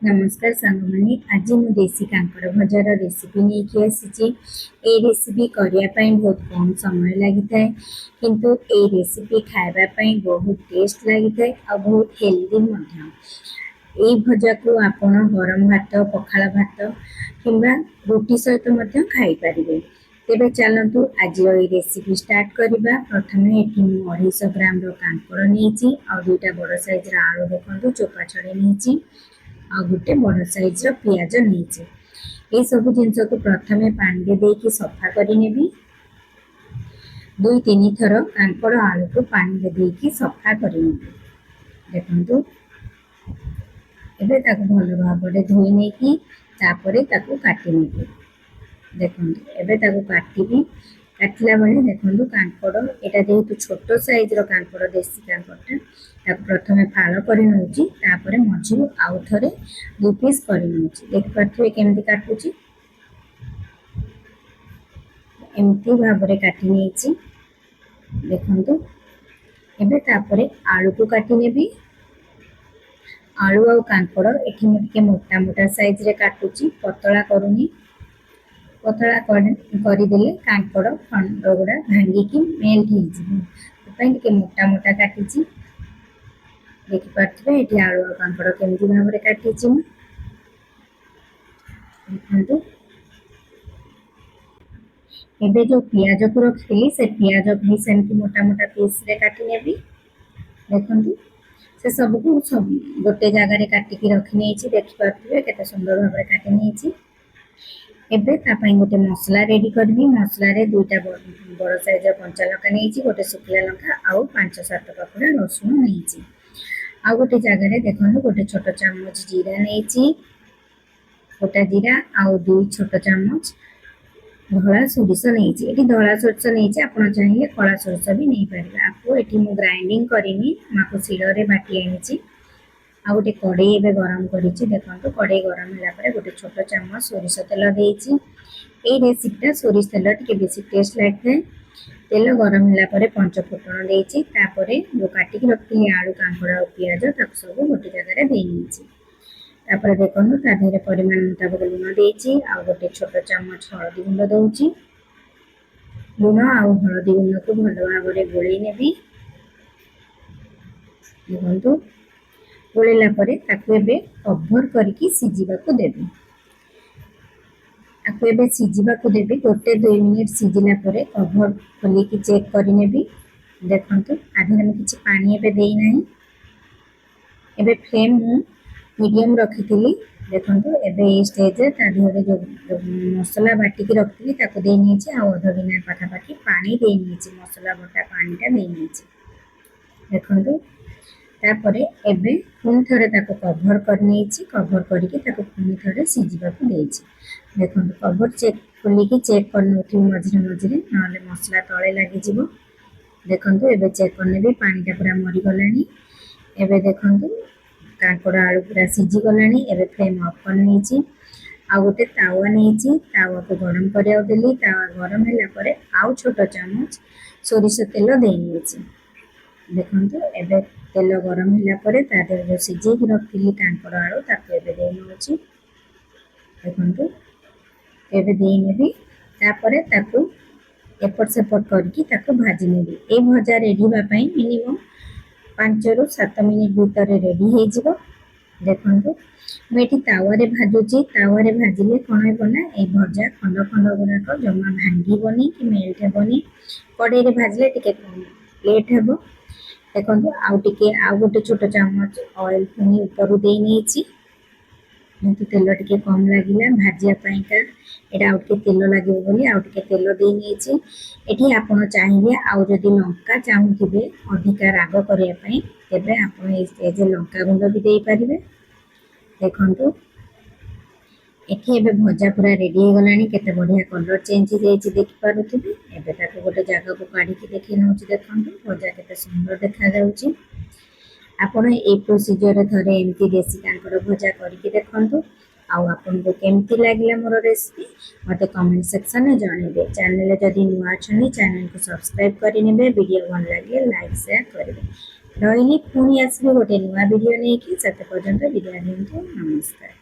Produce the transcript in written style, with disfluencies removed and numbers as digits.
नमस्कार सांगमाने आज मु देसी कांकड़ भजार रेसिपी नहीं आसी। रेसिपी करने बहुत कम समय लगी था किंतु ए रेसिपी खावाई बहुत टेस्ट लगी था और बहुत हेल्दी। ये भजा को आपण गरम भात पखाला भात किंबा रुटी सहित खाई पारे। तेबे चलतु आज ये रेसिपी स्टार्ट करवा। प्रथम ये 250 ग्राम कांकड़ नहीं आ दुईटा बड़ साइज आलू देखो चोपा छड़े नहीं आ गोटे बड़ साइज पियाज नहीं। ये सब जिनस को प्रथम पानी देकी सफा करने 2-3 थर कांकड़ आलू को पानी देकी सफा करने देखु। एबे भल भाव धोई नहीं काटी ने देखु। एबे काटी काटला बेले देखो कांकड़ यहाँ जेहेतु छोट साइज कांकड़ देसी कांकड़ा प्रथम फाड़ कर नौपर मझी आउ थे 2 पीस कर देखिपे केमती काटुची एमती भाव काटी नहीं देखु। एबे आलू को काटी नेबी। आलू आ कांकड़ एठी मुझे मोटा मोटा साइज रे काटुची पतला करूनी। पतला करदेले कांकड़ खंड गुड़ा भांगिकी मेल्ट हो मोटा मोटा काटी देखिपे ये आलू कांकड़ केमती भाव काटी देखु। एबे जो पियाज को रखी से पियाज भी सेमती मोटा मोटा पीस रे काटी नेबी देखु। से सबको सब गोटे जगार काटिकी रखी नहीं देखिपे केते सुंदर भाव काटी नहीं। एबे तापाई गोटे मसला रेडी करबी। मसला रे 2टा बड़ साइज कंचा लंका नहीं गोटे सुखला लंका आउ 5-7 पाखुड़ा रसुण नहीं आ गोटे जगार देखो गोटे छोट चामच जीरा नहीं गोटा जीरा आउ 2 छोट चामच धला सोरिष नहीं। ये धला सोरिष नहीं आप चाहिए कला सोरिष भी नहीं पारे। आपको ये मुझे ग्राइंडिंग करनी माको शिଳରେ बाटी आनी। आ गोटे कड़े गरम कर देखो। कड़े गरम है गोटे छोट चामच सोरिष तेल देती। रेसिपीटा सोरिष तेल टे बेसी टेस्ट लगे है। तेल गरम है पंच फुटण देती जो काटिक रखी आलू कांकड़ और पियाज सब गोटे जगह देखो। तादेह परिमाण मुताबक लुण देती आ गोटे छोट चामच हलदी गुंड दूची। लुण आ हलदी गुंड को भल भाव गोल नेबी देखु। गोलेला कभर करके सिझाक देवी। आपको एबे सिझाक देवी गोटे 2 मिनिट सिझिला कभर खोलिकी चेक करने देखु। आधे में किसी पानी एबे देना। एबे फ्लेम मीडियम रखी देखु। एबे ये स्टेज तादेह जो मसला बाटिकी रखी देनी अध गिना पाखापाखि पानी देनी मसला बटा पानीटा देनी देखु। तापर एबे पुणी थरे कभर करनी कभर करके पुणी थरे सिझाक देखो। कभर चेक खोलिकी चेक कर मझे मझे ना मसला तले लगी देखु। एबे चेक करने भी पानीटा पूरा मरीगला। एबे देखु कांकड़ आलू पूरा सिझी गला। एबे फ्लेम ऑफ कर आ गोटे तावा नहीं तावा को गरम करा देली। तावा गरम है आउ छोट चामच सोरिष तेल देनी देखु। एबे तेल गरम है जो सिझे रखी कांकड़ आलू देखु। एबे देनेबी एपट सेपट करके भाजी नेबी। ए भजा रेडी होगापाई मिनिमम 5-7 मिनिट भीतर रेडी हो देखु। मुझे तावे भाजुची तावे भाजिले कौन होना ये भजा खंड खंड गुड़ाक जमा भांगनी कि मेल्ट हेनी। कड़े भाजिले टे लेट हे देखो। आउ गोटे छोट चामच ऑयल पुणी ऊपर दे नहीं तेल टे कम लगे भाजापाईका यहाँ आउ तेल लगे आउ तेल दे नहीं। ये आप चाहिए आउ जदि लंका चाहूबे अधिका राग करने तेज आप लंका गुंड भी दे पारे देखु। ये भजा पूरा रेडी हो गला केते बढ़िया कलर चेंज हो देखिपे। एबे गोटे जगह को काढ़ी देखी नौ देखो भजा केते सुंदर देखा जाउची। आपण ए प्रोसीजर थरे एमती देसी कांकड़ भजा करके देखु। आपको केमती लगे मोर रेसिपी मत कमेंट सेक्शन में जनइबे। चैनल जदि नुआ अच्छा चैनल को सब्सक्राइब करने वीडियो भल लगे लाइक शेयर करेंगे। ରହିଲି, ପୁଣି ଆସିବି ଗୋଟେ ନୂଆ ଭିଡ଼ିଓ ନେଇକି। ସେତେ ପର୍ଯ୍ୟନ୍ତ ବିଦାୟ ଦିଅନ୍ତୁ, ନମସ୍କାର।